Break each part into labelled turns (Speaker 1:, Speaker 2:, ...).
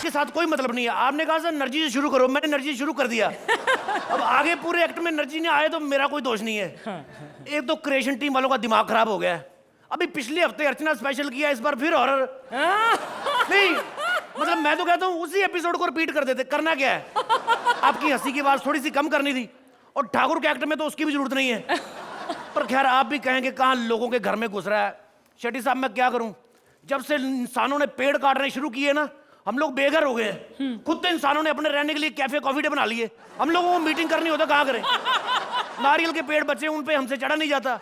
Speaker 1: इसके साथ कोई मतलब नहीं है। आपने कहा सर एनर्जी से शुरू करो, मैंने एनर्जी शुरू कर दिया। अब आगे पूरे एक्ट में एनर्जी नहीं आए तो मेरा कोई दोष नहीं है। एक तो क्रिएशन टीम वालों का दिमाग खराब हो गया है। अभी पिछले हफ्ते अर्चना स्पेशल किया, इस बार फिर हॉरर। नहीं मतलब मैं तो कहता हूँ उसी एपिसोड को रिपीट कर देते। करना क्या है, आपकी हंसी की आवाज थोड़ी सी कम करनी थी, और ठाकुर के एक्ट में तो उसकी भी जरूरत नहीं है। पर खैर आप भी कहेंगे कहाँ लोगों के घर में घुस रहा है। शेट्टी साहब मैं क्या करूं, जब से इंसानों ने पेड़ काटने शुरू किए ना, हम लोग बेघर हो गए हैं। खुद तो इंसानों ने अपने रहने के लिए कैफे कॉफी डे बना लिए। हम लोगों को मीटिंग करनी होता कहाँ करें। नारियल के पेड़ बचे, उन पे हमसे चढ़ा नहीं जाता।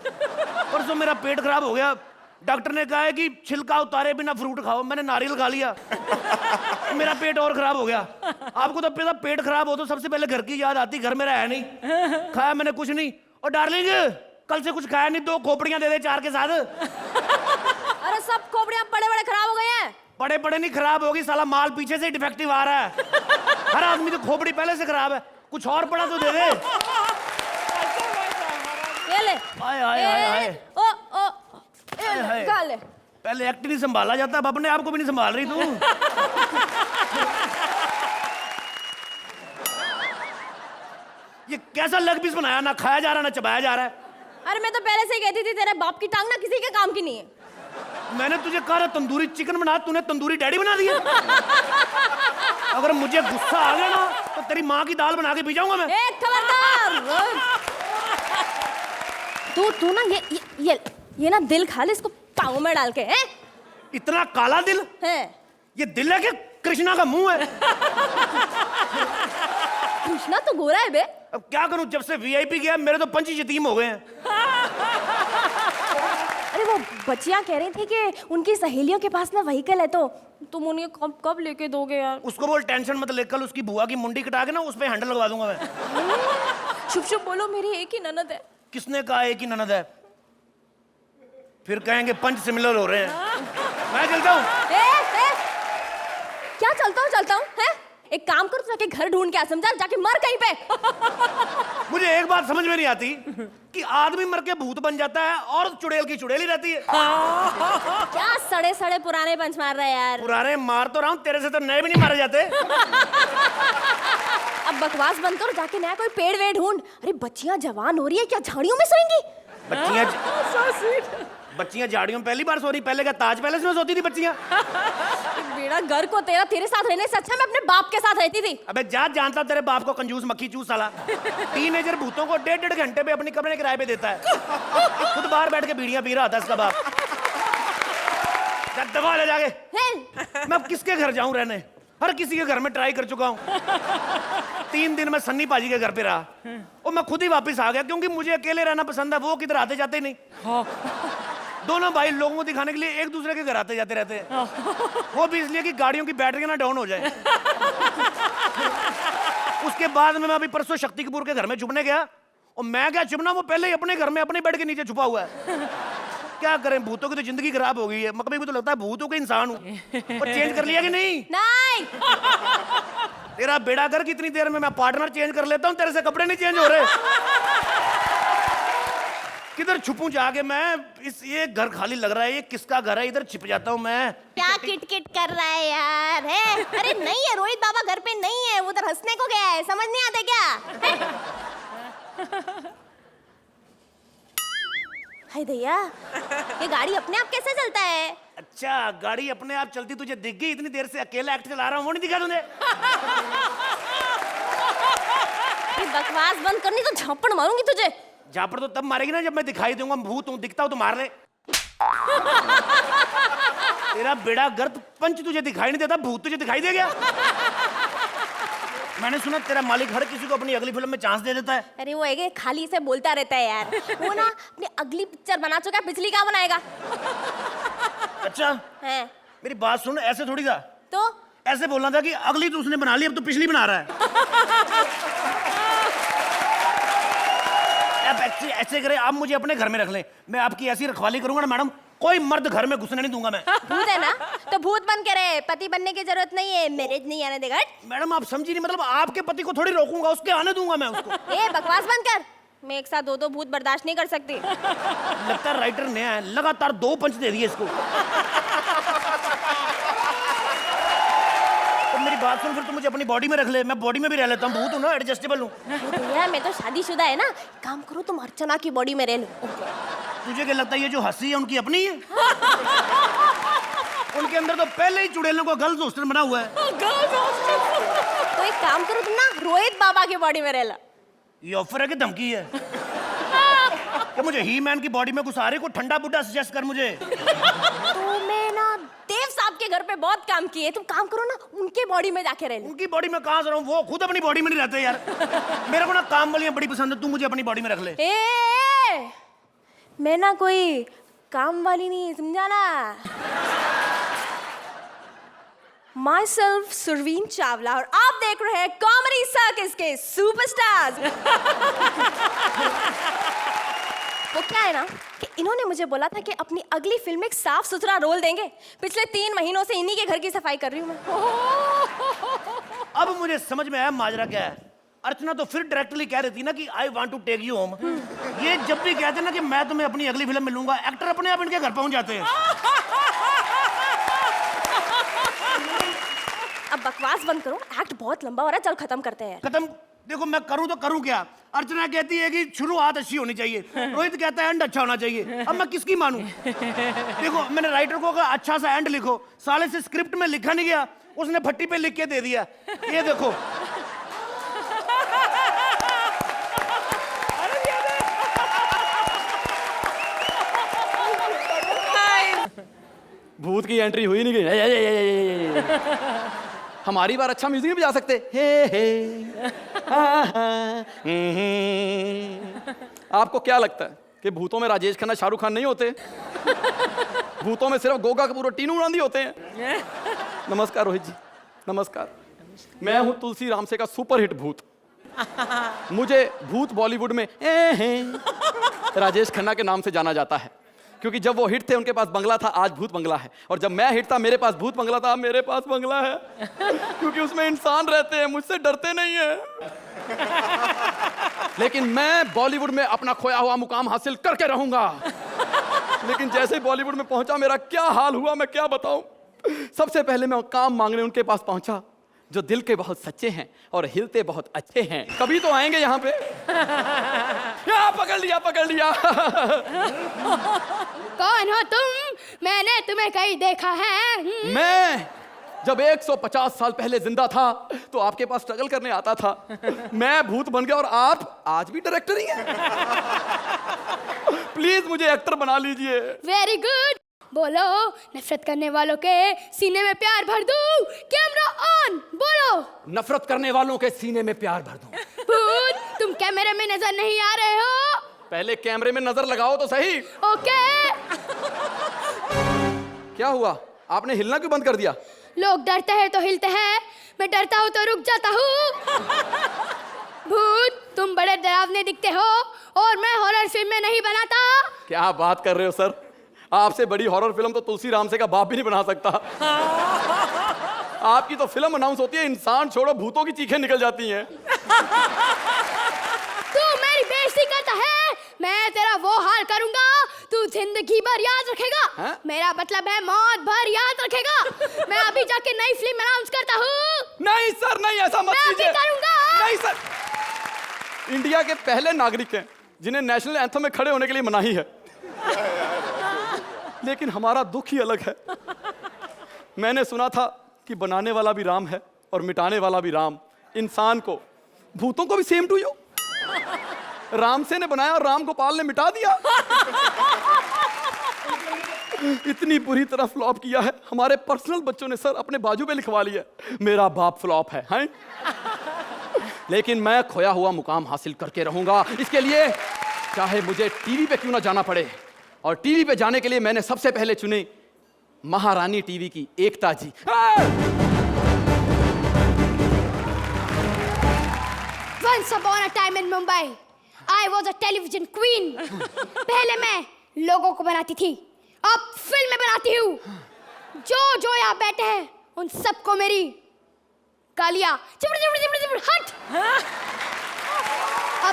Speaker 1: परसों मेरा पेट खराब हो गया, डॉक्टर ने कहा है कि छिलका उतारे बिना फ्रूट खाओ। मैंने नारियल खा लिया, मेरा पेट और खराब हो गया। आपको तो पता पेट खराब हो तो सबसे पहले घर की याद आती। घर मेरा है नहीं, खाया मैंने कुछ नहीं। और डार्लिंग कल से कुछ खाया नहीं, 2 खोपड़ियां दे दे 4 के साथ।
Speaker 2: अरे सब खोपड़ियां बड़े बड़े खराब हो गए हैं।
Speaker 1: बड़े बड़े नहीं खराब होगी, साला माल पीछे से डिफेक्टिव आ रहा है। हर आदमी तो खोपड़ी पहले से खराब है, कुछ और पड़ा तो दे दे।
Speaker 2: ये ले।
Speaker 1: आए आए आए आए।
Speaker 2: ओ ओ ये ले, खा ले।
Speaker 1: पहले एक्ट नहीं संभाला जाता, अब अपने आप को भी नहीं संभाल रही तू। ये कैसा लेग पीस बनाया, ना खाया जा रहा ना चबाया जा रहा है।
Speaker 2: अरे मैं तो पहले से ही कहती थी तेरे बाप की टांग ना किसी के काम की नहीं है।
Speaker 1: मैंने तुझे कहा तंदूरी चिकन बना, तूने तंदूरी डैडी बना दिया। अगर मुझे गुस्सा आ गया ना तो तेरी माँ की दाल बना के पी जाऊंगा मैं।
Speaker 2: खबरदार। तू ना ये ना दिल खा ले, इसको पाँव में डाल के। हैं
Speaker 1: इतना काला दिल
Speaker 2: है?
Speaker 1: ये दिल है कि कृष्णा का मुंह है?
Speaker 2: कृष्णा तो गोरा है बे।
Speaker 1: अब क्या करूं, जब से वीआईपी गया मेरे तो पंच यतीम हो गए हैं।
Speaker 2: अरे वो बच्चियां कह रही थी कि उनकी सहेलियों के पास ना व्हीकल है, तो तुम उन्हें कब लेके दोगे यार?
Speaker 1: उसको बोल टेंशन मत ले, कल उसकी बुआ की मुंडी कटा के ना उस पे हैंडल लगवा दूंगा मैं।
Speaker 2: शुभ शुभ बोलो, मेरी एक ही ननद है।
Speaker 1: किसने कहा एक ही ननद है? फिर कहेंगे पंच सिमिलर हो रहे हैं। मैं चलता हूँ।
Speaker 2: क्या चलता हूँ है? एक काम करो, जाके घर ढूंढ के आ, समझा? जाके मर कहीं पे।
Speaker 1: मुझे एक बात समझ में नहीं आती कि आदमी मर के भूत बन जाता है और चुड़ैल की चुड़ैल ही रहती है।
Speaker 2: क्या सड़े सड़े पुराने पंच मार रहे यार?
Speaker 1: पुराने मार तो रहा हूँ, तेरे से तो नए भी नहीं मारे जाते।
Speaker 2: अब बकवास बंद करो, जाके नया कोई पेड़ वेड़ ढूंढ। अरे बच्चियां जवान हो रही है, क्या झाड़ियों में सोएंगी?
Speaker 1: बच्चियां झाड़ियों में पहली बार सो रही। पहले क्या ताज पैलेस में सोती थी बच्चियां?
Speaker 2: बेड़ा घर को तेरे साथ रहने से अच्छा मैं अपने बाप के साथ रहती थी।
Speaker 1: अबे जानता तेरे बाप को कंजूस मक्खी चूस साला। टीनेजर भूतों को 1.5 घंटे पे अपनी कमरे किराए पे देता है, खुद बाहर बैठ के बीड़ियां पी रहा था इसका बाप। दबा ले जाके। मैं अब किसके घर जाऊं रहने? हर किसी के घर में ट्राई कर चुका हूं। 3 दिन में सन्नी पाजी के घर पे रहा और मैं खुद ही वापस आ गया, क्योंकि मुझे अकेले रहना पसंद है। वो किधर आते जाते ही नहीं। दोनों भाई लोगों को दिखाने के लिए एक दूसरे के घर आते जाते रहते हैं। वो भी इसलिए कि गाड़ियों की बैटरी ना डाउन हो जाए। उसके बाद में मैं अभी परसों शक्ति कपूर के घर में छुपने गया, और मैं क्या छुपना, वो पहले ही अपने घर में अपने बेड के नीचे छुपा हुआ है। क्या करें, भूतों की तो जिंदगी खराब हो गई है। मकबी को तो लगता है भूतों के इंसान हूं। और चेंज कर लिया कि नहीं?
Speaker 2: नहीं।
Speaker 1: तेरा बेड़ा कर, कितनी देर में मैं पार्टनर चेंज कर लेता हूं, तेरे से कपड़े नहीं चेंज हो रहे। किधर छुपूं जाके मैं? ये घर खाली लग रहा है, ये किसका घर है? इधर छिप जाता हूँ मैं।
Speaker 2: क्या किट कर रहा है यार? है? अरे नहीं है, रोहित बाबा घर पे नहीं है, वो उधर हंसने को गया है। समझ नहीं आते क्या? हाय भैया, ये गाड़ी अपने आप कैसे चलता है?
Speaker 1: अच्छा, गाड़ी अपने आप चलती तुझे दिख गई? इतनी देर से अकेला एक्ट चला रहा हूँ, वो नहीं दिखा तुझे?
Speaker 2: बकवास बंद करनी तो झापड़ मारूंगी तुझे।
Speaker 1: झापड़ तो तब मारेगी ना जब मैं दिखाई दूंगा भूत हूं। दिखता हूं तो मार ले। तेरा बेड़ा गर्द, पंच तुझे दिखाई नहीं देता, भूत तुझे दिखाई दे गया। मैंने सुना तेरा मालिक हर किसी को अपनी अगली फिल्म में चांस दे देता है।
Speaker 2: अरे वो एक खाली से बोलता रहता है यार। वो ना अपनी अगली पिक्चर बना चुका है, पिछली क्या बनाएगा?
Speaker 1: अच्छा
Speaker 2: है?
Speaker 1: मेरी बात सुन, ऐसे थोड़ी था।
Speaker 2: तो
Speaker 1: ऐसे बोलना था कि अगली तो उसने बना ली, अब तो पिछली बना रहा है। ऐसे करे, आप मुझे अपने घर में रख लें, मैं आपकी ऐसी रखवाली करूंगा ना मैडम, कोई मर्द घर में घुसने नहीं दूंगा मैं।
Speaker 2: भूत है ना, तो भूत बन के रहे, पति बनने की जरूरत नहीं है। मैरिज नहीं आने देगा।
Speaker 1: मैडम आप समझी नहीं, मतलब आपके पति को थोड़ी रोकूंगा, उसके आने दूंगा मैं उसको।
Speaker 2: ए बकवास बंद कर, मैं एक साथ 2 भूत बर्दाश्त नहीं कर सकती।
Speaker 1: लगता है राइटर नया है, लगातार 2 पंच दे दिए इसको। तो मेरी बात सुन, फिर तू मुझे अपनी बॉडी में रख ले, मैं बॉडी में भी रह लेता हूँ, भूत हूँ ना, एडजस्टेबल हूँ।
Speaker 2: भैया मैं तो शादीशुदा है ना, काम करो तुम अर्चना की बॉडी में रह लो।
Speaker 1: तुझे क्या लगता है ये जो हंसी है उनकी अपनी है? उनके अंदर तो पहले ही चुड़ैलों का गर्ल्स हॉस्टल बना हुआ है।
Speaker 2: तो एक काम करो तुम ना रोहित बाबा की बॉडी में रह लो।
Speaker 1: ये ऑफर है कि धमकी है? कि मुझे ही मैन की बॉडी में घुसा को ठंडा बुड्ढा सजेस्ट कर मुझे।
Speaker 2: तो मैं ना देव साहब के घर पे बहुत काम किए, तुम काम करो ना उनके बॉडी में जाके रह लो।
Speaker 1: उनकी बॉडी में कहाँ से रहूं, वो खुद अपनी बॉडी में नहीं रहते यार। मेरे को ना काम वालियां बड़ी पसंद है, तू मुझे अपनी बॉडी में रख ले।
Speaker 2: मैं ना कोई काम वाली नहीं, समझा ना। माई सेल्फ सुरवीन चावला और आप देख रहे हैं कॉमेडी सर्कस के सुपरस्टार्स। वो क्या है ना कि इन्होंने मुझे बोला था कि अपनी अगली फिल्म में एक साफ सुथरा रोल देंगे। पिछले 3 महीनों से इन्हीं के घर की सफाई कर रही हूँ मैं।
Speaker 1: अब मुझे समझ में आया माजरा क्या है। अर्चना तो फिर डायरेक्टली कह रही थी ना कि I want to take you home. ये जब भी कहते ना कि मैं तुम्हें अपनी अगली फिल्म में लूंगा, एक्टर अपने आप इनके घर पहुंच जाते हैं।
Speaker 2: अब बकवास बंद करो, एक्ट बहुत लंबा हो रहा है, चल खत्म करते हैं।
Speaker 1: खत्म? देखो मैं करूं तो करूं क्या? अर्चना कहती है कि शुरुआत अच्छी होनी चाहिए, रोहित कहता है एंड अच्छा होना चाहिए। अब मैं किसकी मानूं? देखो मैंने राइटर को कहा अच्छा सा एंड लिखो, साले से स्क्रिप्ट में लिखा नहीं गया, उसने भट्टी पे लिख के दे दिया। ये देखो
Speaker 3: भूत की एंट्री हुई नहीं गई। हमारी बार अच्छा म्यूजिक भी बजा सकते। हे आपको क्या लगता है कि भूतों में राजेश खन्ना शाहरुख खान नहीं होते? भूतों में सिर्फ गोगा कपूर और टीनू गांधी होते हैं। नमस्कार रोहित जी, नमस्कार। मैं हूं तुलसी रामसे का सुपरहिट भूत। मुझे भूत बॉलीवुड में राजेश खन्ना के नाम से जाना जाता है, क्योंकि जब वो हिट थे उनके पास बंगला था, आज भूत बंगला है। और जब मैं हिट था मेरे पास भूत बंगला था, मेरे पास बंगला है। क्योंकि उसमें इंसान रहते हैं, मुझसे डरते नहीं हैं। लेकिन मैं बॉलीवुड में अपना खोया हुआ मुकाम हासिल करके रहूंगा। लेकिन जैसे ही बॉलीवुड में पहुंचा मेरा क्या हाल हुआ मैं क्या बताऊं। सबसे पहले मैं काम मांगने उनके पास पहुंचा जो दिल के बहुत सच्चे हैं और हिलते बहुत अच्छे हैं। कभी तो आएंगे यहाँ पे। पकड़ लिया पकड़ लिया।
Speaker 4: कौन हो तुम? मैंने तुम्हें कहीं देखा है।
Speaker 3: मैं जब 150 साल पहले जिंदा था तो आपके पास स्ट्रगल करने आता था। मैं भूत बन गया और आप आज भी डायरेक्टर ही हैं। प्लीज मुझे एक्टर बना लीजिए।
Speaker 4: Very good. बोलो, नफरत करने वालों के सीने में प्यार भर दूं। कैमरा ऑन, बोलो।
Speaker 3: नफरत करने वालों के सीने में प्यार भर दूं।
Speaker 4: भूत, तुम कैमरे में नजर नहीं आ रहे हो।
Speaker 3: पहले कैमरे में नजर लगाओ तो सही।
Speaker 4: ओके।
Speaker 3: क्या हुआ, आपने हिलना क्यों बंद कर दिया?
Speaker 4: लोग डरते हैं तो हिलते हैं, मैं डरता हूँ तो रुक जाता हूँ। भूत, तुम बड़े डरावने दिखते हो और मैं हॉरर फिल्म में नहीं बनाता।
Speaker 3: क्या बात कर रहे हो सर, आपसे बड़ी हॉरर फिल्म तो तुलसी रामसे का बाप भी नहीं बना सकता। आपकी तो फिल्म अनाउंस होती है, इंसान छोड़ो भूतों की चीखें निकल जाती हैं।
Speaker 4: तू मेरी बेइज्जती करता है, मैं तेरा वो हाल करूंगा तू जिंदगी भर याद रखेगा।
Speaker 3: हा?
Speaker 4: मेरा मतलब है मौत भर याद रखेगा। मैं अभी जाके नई फिल्म अनाउंस करता हूँ।
Speaker 3: नहीं सर नहीं, ऐसा मत
Speaker 4: मैं
Speaker 3: कीजिए।
Speaker 4: अभी करूंगा।
Speaker 3: नहीं सर, इंडिया के पहले नागरिक हैं जिन्हें नेशनल एंथम में खड़े होने के लिए मनाही है। लेकिन हमारा दुख ही अलग है। मैंने सुना था कि बनाने वाला भी राम है और मिटाने वाला भी राम। इंसान को, भूतों को भी सेम टू यू। रामसे ने बनाया और राम गोपाल ने मिटा दिया। इतनी बुरी तरह फ्लॉप किया है, हमारे पर्सनल बच्चों ने सर अपने बाजू पे लिखवा लिया मेरा बाप फ्लॉप है, हैं? लेकिन मैं खोया हुआ मुकाम हासिल करके रहूंगा। इसके लिए चाहे मुझे टीवी पे क्यों ना जाना पड़े। और टीवी पे जाने के लिए मैंने सबसे पहले चुने महारानी टीवी की एकता जी।
Speaker 4: Once upon a time in Mumbai, I was a television queen. पहले मैं लोगों को बनाती थी, अब फिल्में बनाती हूँ। जो यहाँ बैठे हैं उन सबको मेरी गालियाँ चिपड़ चिपड़ चिपड़ चिपड़ हट।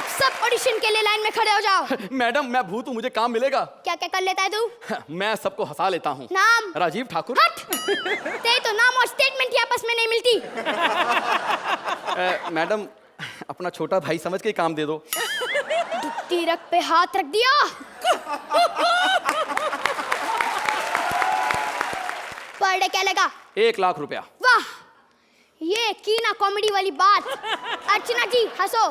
Speaker 4: अब सब ऑडिशन के लिए लाइन में खड़े हो जाओ।
Speaker 3: मैडम मैं भूत हूँ, मुझे काम मिलेगा।
Speaker 4: क्या क्या कर लेता है तू?
Speaker 3: मैं सबको हंसा लेता हूँ।
Speaker 4: नाम?
Speaker 3: राजीव ठाकुर।
Speaker 4: हट! तेरे तो नाम और स्टेटमेंट ही आपस में नहीं मिलती।
Speaker 3: मैडम अपना छोटा भाई समझ के ही काम दे दो।
Speaker 4: तीरक पे हाथ रख दिया। पर डे क्या लगा?
Speaker 3: 1 लाख रुपया।
Speaker 4: वाह, ये की ना कॉमेडी वाली बात। अर्चना जी हंसो।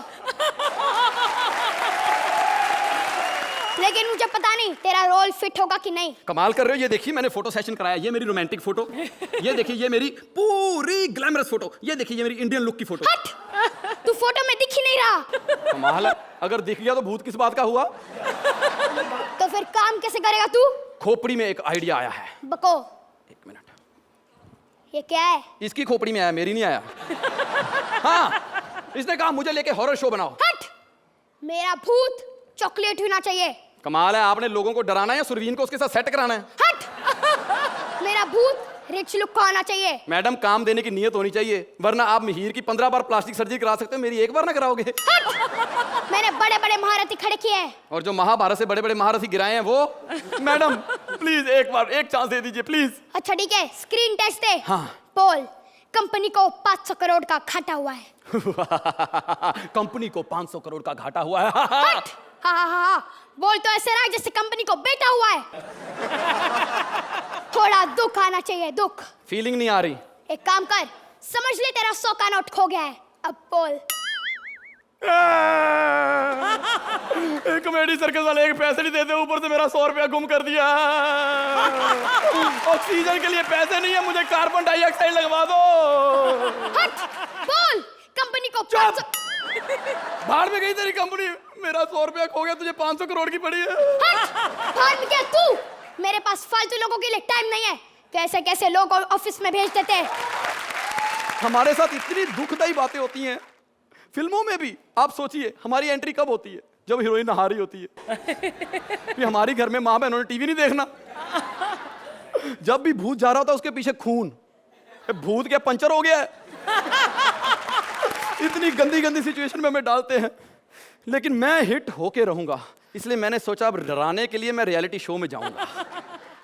Speaker 4: लेकिन मुझे पता नहीं तेरा रोल फिट होगा कि नहीं।
Speaker 3: कमाल कर रहे हो। ये देखिए मैंने फोटो सेशन कराया, ये मेरी रोमांटिक फोटो, ये देखिए ये मेरी पूरी ग्लैमरस फोटो, ये देखिए ये मेरी इंडियन लुक की फोटो।
Speaker 4: हट! तू फोटो में दिख ही नहीं रहा।
Speaker 3: कमाल है, अगर दिख गया तो भूत किस बात का हुआ।
Speaker 4: तो फिर काम कैसे करेगा तू?
Speaker 3: खोपड़ी में एक आइडिया आया है।
Speaker 4: बको।
Speaker 3: 1 मिनट।
Speaker 4: ये क्या है?
Speaker 3: इसकी खोपड़ी में आया, मेरी नहीं आया। हाँ, इसने कहा मुझे लेके हॉरर शो बनाओ।
Speaker 4: हट! मेरा भूत चॉकलेट होना चाहिए।
Speaker 3: कमाल है, आपने लोगों को डराना है या सुरवीन को उसके साथ सेट कराना है?
Speaker 4: हट! मेरा भूत रिच लुक का आना चाहिए।
Speaker 3: मैडम काम देने की नीयत होनी चाहिए, वरना आप मिहिर की 15 बार प्लास्टिक सर्जरी करा सकते हो, मेरी 1 बार ना कराओगे।
Speaker 4: हट! मैंने बड़े बड़े महारथी खड़े किए हैं।
Speaker 3: और जो महाभारत से बड़े बड़े महारथी गिराए हैं वो। मैडम प्लीज एक बार एक चांस दे दीजिए प्लीज।
Speaker 4: अच्छा ठीक है, स्क्रीन टेस्ट दे।
Speaker 3: हाँ।
Speaker 4: बोल, कंपनी को 500 करोड़ का घाटा हुआ है।
Speaker 3: कंपनी को 500 करोड़ का घाटा हुआ है।
Speaker 4: हट! हाँ हाँ हाँ हाँ, बोल तो ऐसे रहा है जैसे कंपनी को बेटा हुआ है। थोड़ा दुख आना चाहिए, दुख।
Speaker 3: फीलिंग नहीं आ रही।
Speaker 4: एक काम कर, समझ ले तेरा 100 का नोट खो गया है। अब बोल।
Speaker 3: एक कॉमेडी सर्कस वाले एक पैसे नहीं देते, ऊपर से मेरा 100 रुपया गुम कर दिया। ऑक्सीजन के लिए पैसे नहीं है, मुझे कार्बन डाइऑक्साइड लगवा दो।
Speaker 4: हट! बोल, कंपनी को
Speaker 3: चुप!
Speaker 4: 500।
Speaker 3: बाहर में गई तेरी कंपनी, मेरा 100 रुपया खो गया, तुझे 500 करोड़ की पड़ी है।
Speaker 4: हट! बाहर में क्या तू? मेरे पास फालतू लोगों के लिए टाइम नहीं है। कैसे कैसे लोग ऑफिस में भेज देते हैं।
Speaker 3: हमारे साथ इतनी दुखदाई बातें होती हैं फिल्मों में भी। आप सोचिए हमारी एंट्री कब होती है? जब हीरोइन नहा रही होती है। कि हमारी घर में माँ बहनों ने टीवी नहीं देखना। जब भी भूत जा रहा होता है उसके पीछे खून। भूत क्या पंचर हो गया है? इतनी गंदी गंदी सिचुएशन में हमें डालते हैं, लेकिन मैं हिट होके रहूंगा। इसलिए मैंने सोचा अब डराने के लिए मैं रियलिटी शो में जाऊंगा,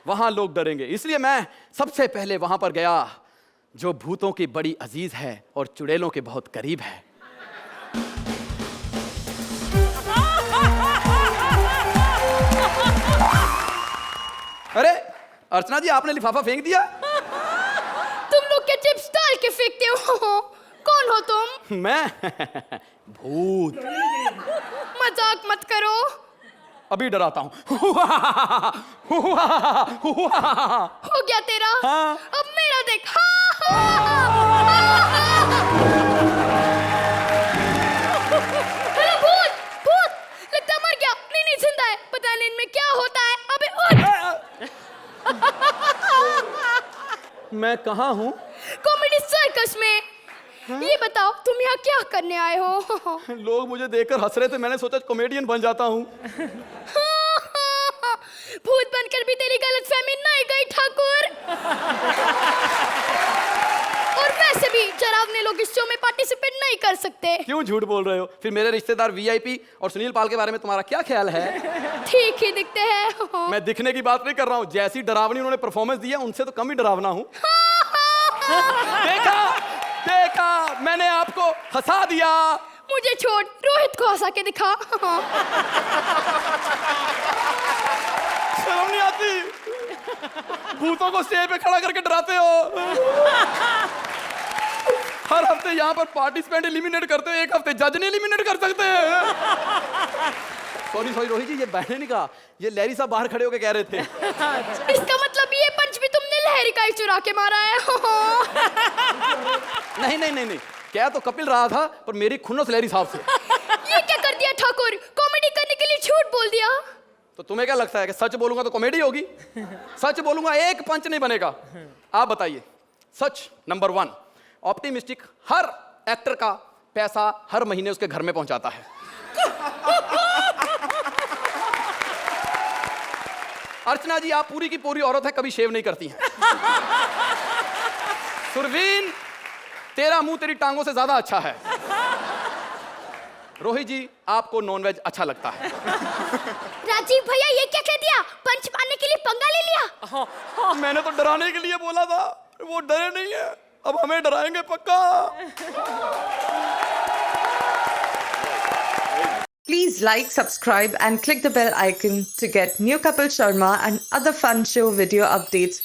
Speaker 3: वहां लोग डरेंगे। इसलिए मैं सबसे पहले वहां पर गया जो भूतों की बड़ी अजीज है और चुड़ैलों के बहुत करीब है। अरे अर्चना जी, आपने लिफाफा फेंक दिया।
Speaker 4: तुम लोग क्या चिप्स डाल के फेंकते हो? कौन हो तुम?
Speaker 3: मैं भूत।
Speaker 4: मजाक मत करो।
Speaker 3: अभी डराता हूं।
Speaker 4: हो गया तेरा?
Speaker 3: हाँ।
Speaker 4: अब मेरा देख। हेलो भूत! भूत! लगता है मर गया। नहीं नहीं, जिंदा है। पता नहीं इनमें क्या होता है। अबे उठ!
Speaker 3: मैं कहाँ हूँ?
Speaker 4: कॉमेडी सर्कस में। ये बताओ तुम यहाँ क्या करने आए हो?
Speaker 3: लोग मुझे देखकर हंस रहे थे, मैंने सोचा कॉमेडियन बन जाता हूँ।
Speaker 4: भूत बनकर भी तेरी गलतफहमी नहीं गई ठाकुर। और वैसे भी डरावने लोग इस शो में पार्टिसिपेट नहीं कर सकते।
Speaker 3: क्यों झूठ बोल रहे हो? फिर मेरे रिश्तेदार वीआईपी और सुनील पाल के बारे में तुम्हारा क्या ख्याल है?
Speaker 4: ठीक ही दिखते हैं।
Speaker 3: मैं दिखने की बात नहीं कर रहा हूँ, जैसी डरावनी उन्होंने परफॉर्मेंस दी है उनसे तो कम ही डरावना हूँ। देखा देखा, मैंने आपको हंसा दिया।
Speaker 4: मुझे छोड़, रोहित को हंसा के दिखा।
Speaker 3: शर्म नहीं आती? भूतों को स्टेज पे खड़ा करके डराते हो। हर हफ्ते यहाँ पर पार्टिसिपेंट एलिमिनेट करते हो, एक हफ्ते जज ने एलिमिनेट कर सकते हैं। सॉरी सॉरी रोहित जी, ये मैंने नहीं कहा, ये लहरी साहब बाहर खड़े होकर कह रहे थे।
Speaker 4: इसका मतलब ये पंच भी तुमने लहरी का ही चुरा के मारा है।
Speaker 3: नहीं नहीं नहीं नहीं, क्या तो कपिल रहा था, पर मेरी खुन्नस लहरी साहब से।
Speaker 4: ये क्या कर दिया ठाकुर? कॉमेडी करने के लिए झूठ बोल दिया।
Speaker 3: तो तुम्हें क्या लगता है कि सच बोलूंगा तो कॉमेडी होगी? सच बोलूंगा एक पंच नहीं बनेगा। आप बताइए। सच नंबर 1, ऑप्टिमिस्टिक हर एक्टर का पैसा हर महीने उसके घर में पहुंचाता है। अर्चना जी, आप पूरी की पूरी औरत है, कभी शेव नहीं करती हैं। सुरवीन, तेरा मुंह तेरी टांगों से ज्यादा अच्छा है। रोहित जी, आपको नॉनवेज अच्छा लगता है।
Speaker 4: राजीव भैया ये क्या कह दिया? पंच मारने के लिए पंगा ले लिया?
Speaker 3: मैंने तो डराने के लिए बोला था, वो डरे नहीं है, अब हमें डराएंगे पक्का।
Speaker 5: Please like, subscribe and click the bell icon to get new Kapil Sharma and other fun show video updates